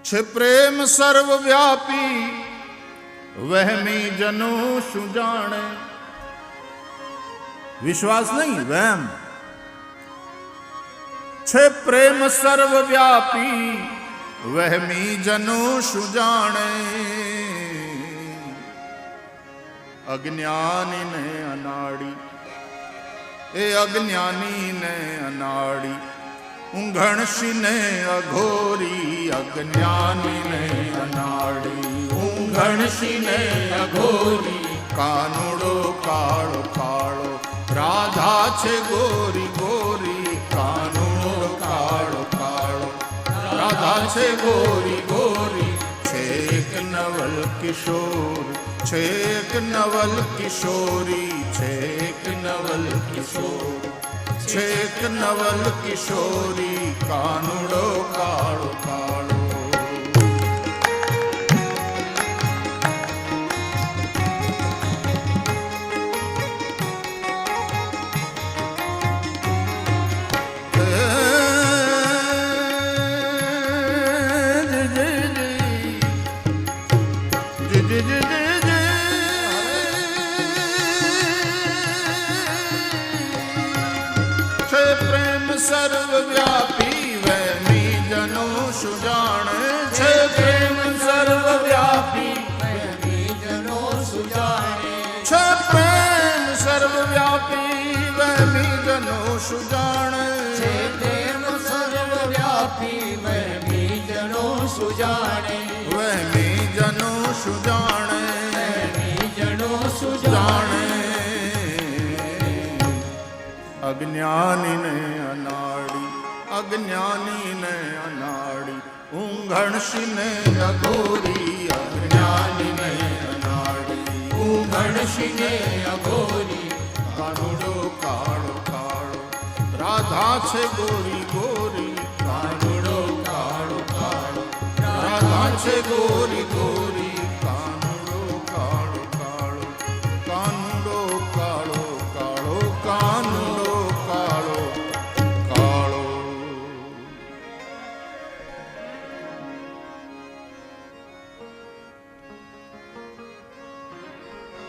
છે પ્રેમ સર્વવ્યાપી વહેમી જનો શું જાણે. વિશ્વાસ નહીં, વહેમ. છે પ્રેમ સર્વવ્યાપી વહેમી જનો શું જાણે. અજ્ઞાનીને અનાડી, એ અજ્ઞાનીને અનાડી, ઊંઘણશીને અઘોરી. અજ્ઞાનીને અનાડી, ઊંઘણશીને અઘોરી. કાનુડો કાળો કાળો, રાધા છે ગોરી ગોરી. કાનુડો કાળો કાળો, રાધા છે ગોરી ગોરી. છેક નવલ કિશોર, છેક નવલ કિશોરી. છેક નવલ કિશોર, છેક નવલ કિશોરી. કાનુડો કાળો કાળો. સર્વવ્યાપી વહેમી જનો શું જાણે. છે પ્રેમ સર્વવ્યાપી વહેમી જનો શું જાણે. છે પ્રેમ સર્વવ્યાપી વહેમી જનો શું જાણે. છે પ્રેમ સર્વવ્યાપી વહેમી જનો શું જાણે. વહેમી જનો શું જાણે. વહેમી જનો શું જાણે. અજ્ઞાનીને અનાડી, અજ્ઞાનીને અનાડી, ઊંઘણશીને અઘોરી. અજ્ઞાનીને અનાડી, ઊંઘણશીને અઘોરી. કાનુડો કાળો કાળો, રાધા છે ગોરી ગોરી. કાનુડો કાળો કાળો, રાધા છે ગોરી